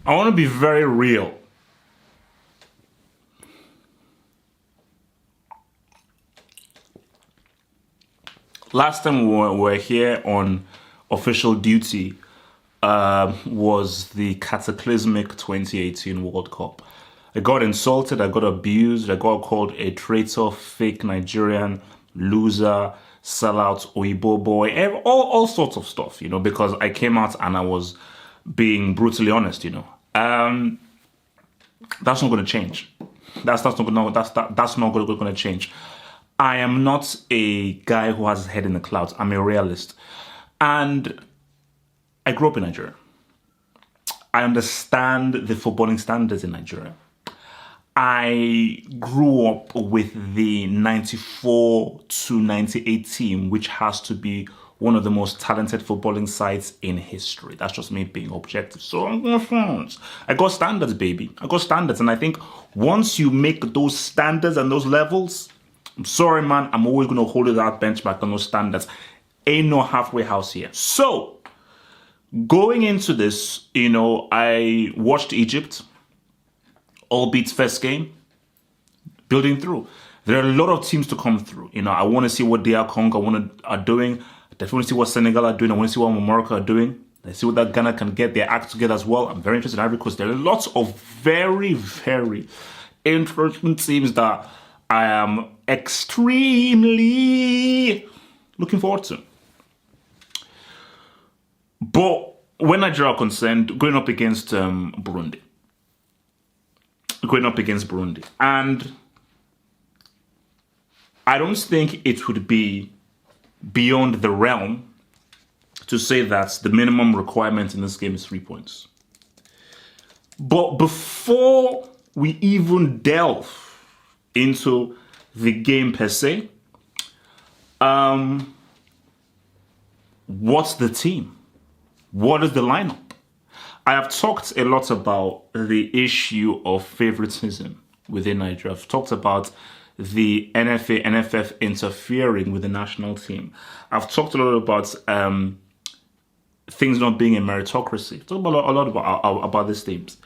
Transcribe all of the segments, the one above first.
I want to be very real. Last time we were here on official duty was the cataclysmic 2018 World Cup. I got insulted, I got abused, I got called a traitor, fake Nigerian, loser, sellout, Oibo boy, all sorts of stuff, because I came out and I was being brutally honest, That's not going to change. That's not going to change. I am not a guy who has his head in the clouds. I'm a realist. And I grew up in Nigeria. I understand the footballing standards in Nigeria. I grew up with the 94 to 98 team, which has to be one of the most talented footballing sides in history. That's just me being objective. So I'm going France. I got standards, baby. I got standards. And I think once you make those standards and those levels, I'm sorry, man, I'm always going to hold it out benchmark on those standards. Ain't no halfway house here. So, going into this, I watched Egypt, albeit first game, building through. There are a lot of teams to come through. I want to see what DR Congo are doing. I definitely want to see what Senegal are doing. I want to see what Morocco are doing. Let's see what that Ghana can get their act together as well. I'm very interested in Ivory Coast. There are lots of very, very interesting teams that I am extremely looking forward to. But when Nigeria are concerned, going up against Burundi. And I don't think it would be beyond the realm to say that the minimum requirement in this game is 3 points. But before we even delve into the game per se, what's the team? What is the lineup? I have talked a lot about the issue of favoritism within Nigeria. I've talked about the NFA, NFF interfering with the national team. I've talked a lot about things not being a meritocracy. I've talked a lot about these themes.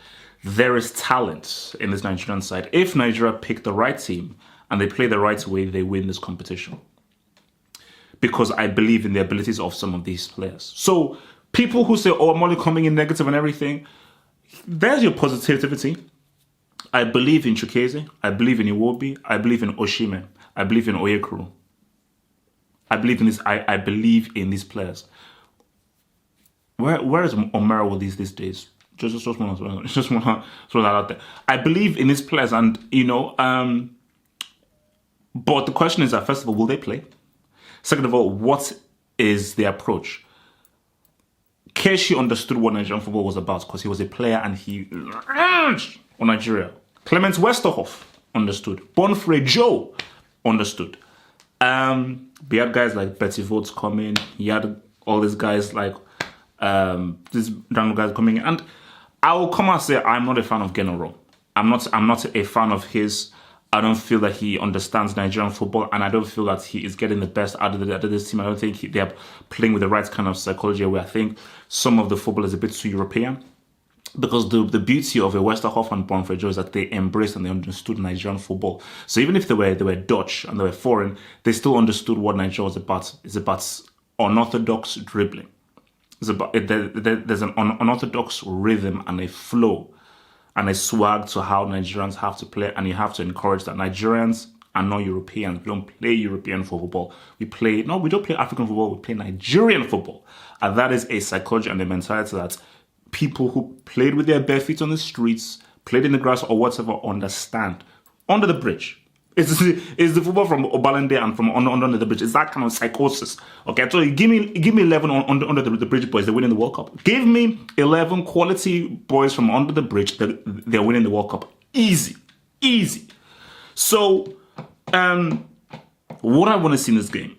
There is talent in this Nigerian side. If Nigeria pick the right team and they play the right way, they win this competition. Because I believe in the abilities of some of these players. So people who say, I'm only coming in negative and everything, there's your positivity. I believe in Chukwueze. I believe in Iwobi. I believe in Oshime. I believe in Oyekuru. I believe in this. I believe in these players. Where is Omero these days? Just want to throw that out there. I believe in these players, and but the question is that first of all, will they play? Second of all, what is the approach? Keshi understood what Nigerian football was about because he was a player and he on Nigeria. Clement Westerhoff understood. Bonfrey Joe understood. We had guys like Betty Votes coming. He had all these guys like these random guys coming in. And I will come and say I'm not a fan of Genoro. I'm not a fan of his. I don't feel that he understands Nigerian football, and I don't feel that he is getting the best out of this team. I don't think they are playing with the right kind of psychology, where I think some of the football is a bit too European. Because the beauty of a Westerhoff and Bonfrey Joe is that they embraced and they understood Nigerian football. So even if they were Dutch and they were foreign, they still understood what Nigeria was about. It's about unorthodox dribbling. It's about there's an unorthodox rhythm and a flow and a swag to how Nigerians have to play, and you have to encourage that. Nigerians are not Europeans. We don't play European football. We don't play African football. We play Nigerian football. And that is a psychology and a mentality that people who played with their bare feet on the streets, played in the grass or whatever, understand. Under the bridge. It's the football from Obalende and from under the bridge. It's that kind of psychosis. Okay, so give me 11 under the bridge boys. They're winning the World Cup. Give me 11 quality boys from under the bridge. They're winning the World Cup. Easy. So, what I want to see in this game,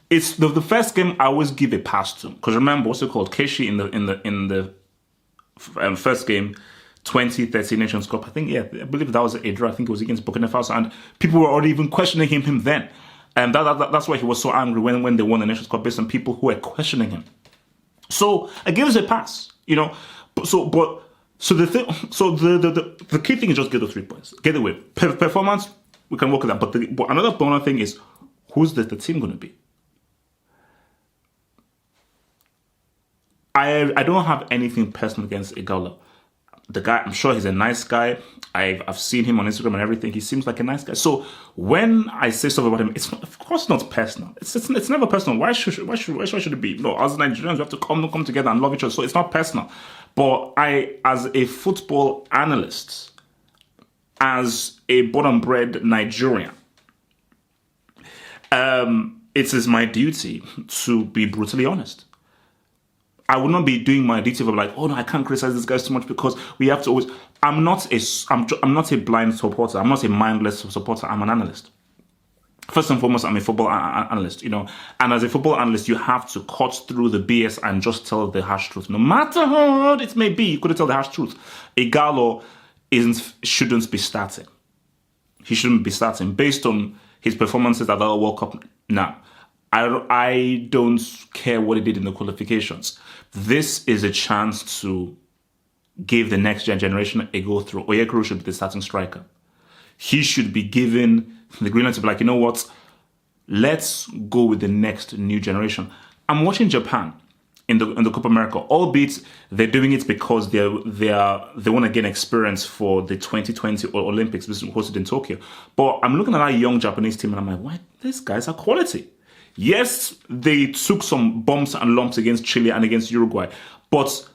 it's the first game I always give a pass to, because remember what's it called? Keshi in the first game. 2013 Nations Cup. I believe that was a draw. I think it was against Burkina Faso, and people were already even questioning him then. And that's why he was so angry when they won the Nations Cup, based on people who were questioning him. So I give us a pass, But So the key thing is just get the 3 points. Get the win. Performance, we can work with that. But another thing is, who's the team going to be? I don't have anything personal against Igalo. The guy, I'm sure he's a nice guy. I've seen him on Instagram and everything. He seems like a nice guy. So when I say stuff about him, it's of course not personal. It's never personal. Why should it be? No, as Nigerians, we have to come together and love each other. So it's not personal. But I, as a football analyst, as a born-and-bred Nigerian, it is my duty to be brutally honest. I would not be doing my duty of like, oh no, I can't criticize this guy too much because we have to always. I'm not a blind supporter. I'm not a mindless supporter. I'm an analyst. First and foremost, I'm a football analyst, and as a football analyst, you have to cut through the BS and just tell the harsh truth. No matter how hard it may be, you couldn't tell the harsh truth. Igalo shouldn't be starting. He shouldn't be starting based on his performances at the World Cup now. I don't care what he did in the qualifications. This is a chance to give the next generation a go through. Oyekuru should be the starting striker. He should be given the green light to be like, you know what? Let's go with the next new generation. I'm watching Japan in the Copa America, albeit they're doing it because they want to gain experience for the 2020 Olympics, which was hosted in Tokyo. But I'm looking at that young Japanese team and I'm like, why? These guys are quality. Yes, they took some bumps and lumps against Chile and against Uruguay, but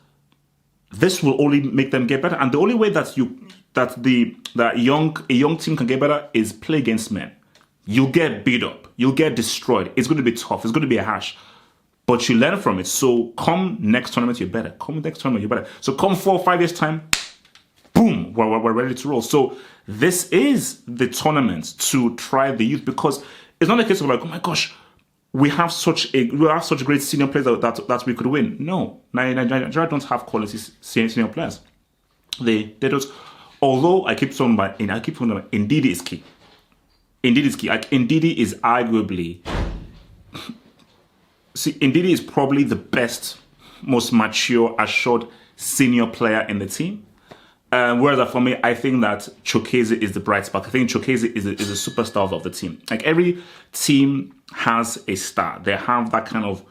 this will only make them get better. And the only way that a young team can get better is play against men. You'll get beat up, you'll get destroyed. It's going to be tough. It's going to be a harsh, but you learn from it. So come next tournament, you're better. So come 4 or 5 years time, boom, we're ready to roll. So this is the tournament to try the youth because it's not a case of like, oh my gosh, we have such great senior players that we could win. No, Nigeria don't have quality senior players. They don't. Although I keep talking about Ndidi is key. Ndidi is arguably. See, Ndidi is probably the best, most mature, assured senior player in the team. Whereas for me, I think that Chokeze is the bright spark. I think Chokeze is a superstar of the team. Like every team has a star. They have that kind of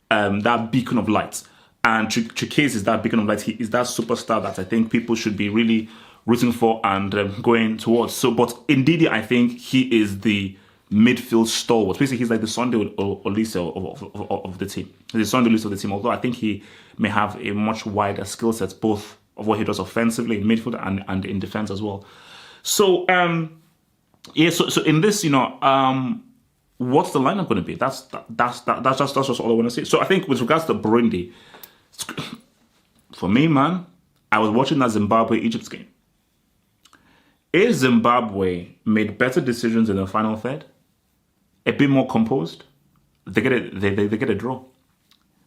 that beacon of light. And Chokeze is that beacon of light. He is that superstar that I think people should be really rooting for and going towards. So, but Ndidi, I think he is the midfield stalwart. Basically, he's like the Sunday Olise of the team. He's the Sunday Olise of the team. Although I think he may have a much wider skill set, both of what he does offensively in midfield and in defense as well. So so in this, what's the lineup going to be? That's just all I want to say. So I think with regards to Burundi, for me, man, I was watching that Zimbabwe-Egypt game. If Zimbabwe made better decisions in the final third, a bit more composed, they get a draw.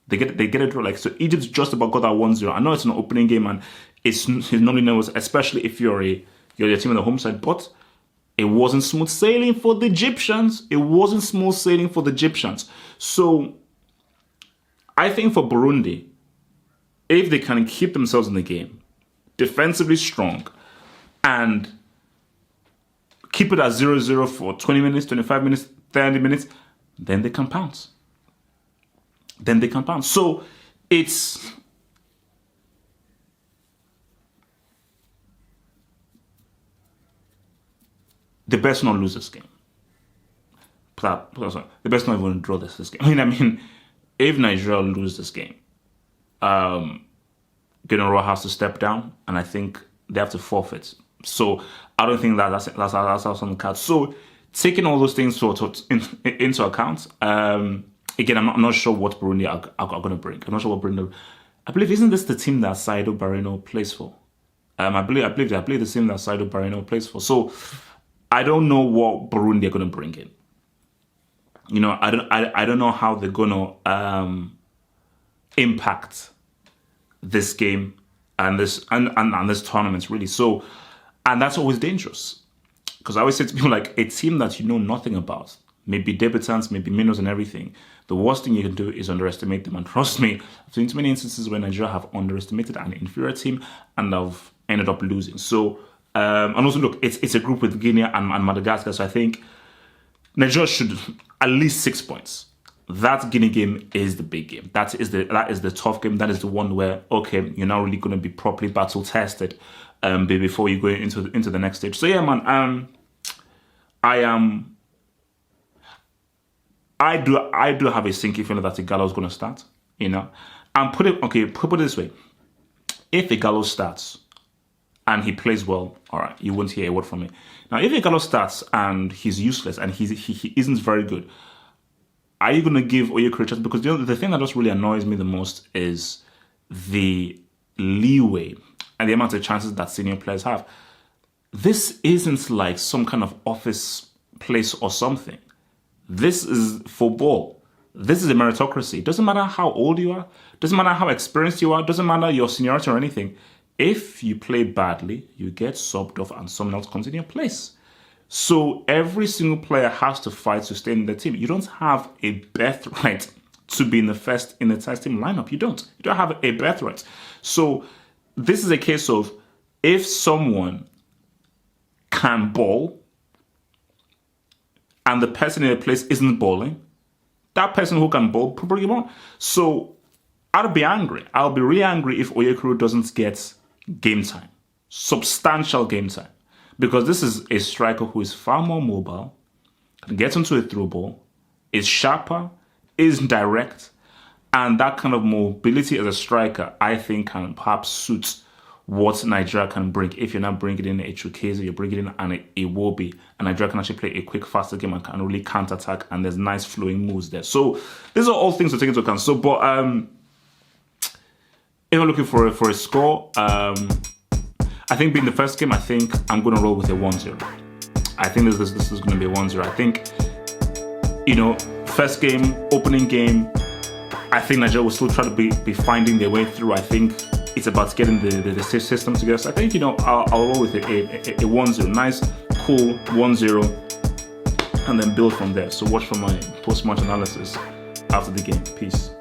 They get a draw. Like, so Egypt's just about got that 1-0. I know it's an opening game and it's normally nervous, especially if you're a team on the home side, but it wasn't smooth sailing for the Egyptians. So I think for Burundi, if they can keep themselves in the game, defensively strong, and keep it at 0-0 for 20 minutes, 25 minutes, 30 minutes, then they can pounce. So it's the best not lose this game. The best not even draw this game. I mean, if Nigeria lose this game, General has to step down, and I think they have to forfeit. So I don't think that's on the card. So taking all those things into account, again, I'm not sure what Burundi are going to bring. I'm not sure what Burundi. I believe, isn't this the team that Saido Barino plays for? I believe the team that Saido Barino plays for. So I don't know what Burundi are going to bring in. I don't know how they're going to impact this game and this tournament really. So, and that's always dangerous because I always say to people like a team that you know nothing about maybe debutants, maybe minnows and everything. The worst thing you can do is underestimate them. And trust me, I've seen too many instances where Nigeria have underestimated an inferior team and have ended up losing. So, and also look, it's a group with Guinea and Madagascar. So I think Nigeria should at least 6 points. That Guinea game is the big game. That is the tough game. That is the one where, okay, you're now really going to be properly battle tested before you go into the next stage. So yeah, man, I do have a sinking feeling that Igalo is going to start, you know. And put it this way. If Igalo starts and he plays well, all right, you won't hear a word from me. Now, if Igalo starts and he's useless and he isn't very good, are you going to give Oyekuru a chance? Because the thing that just really annoys me the most is the leeway and the amount of chances that senior players have. This isn't like some kind of office place or something. This is football. This is a meritocracy. It doesn't matter how old you are. It doesn't matter how experienced you are. It doesn't matter your seniority or anything. If you play badly, you get subbed off and someone else comes in your place. So every single player has to fight to stay in the team. You don't have a birthright to be in the test team lineup. You don't. You don't have a birthright. So this is a case of if someone can ball and the person in the place isn't balling, that person who can ball, bring him on. So I'll be angry. I'll be really angry if Oyekuru doesn't get game time, substantial game time, because this is a striker who is far more mobile, can get into a through ball, is sharper, is direct, and that kind of mobility as a striker, I think, can perhaps suit what Nigeria can bring. If you're not bringing in a Chukwueze, you're bringing in an Iwobi, and Nigeria can actually play a quick, faster game and can really counter-attack, and there's nice flowing moves there. So these are all things to take into account. So, but if I'm looking for a score, I think being the first game, I think I'm going to roll with a 1-0. I think this is going to be a 1-0. I think, first game, opening game, I think Nigeria will still try to be finding their way through. I think it's about getting the system together. So I think, I'll roll with a 1-0. Nice, cool 1-0. And then build from there. So watch for my post-match analysis after the game. Peace.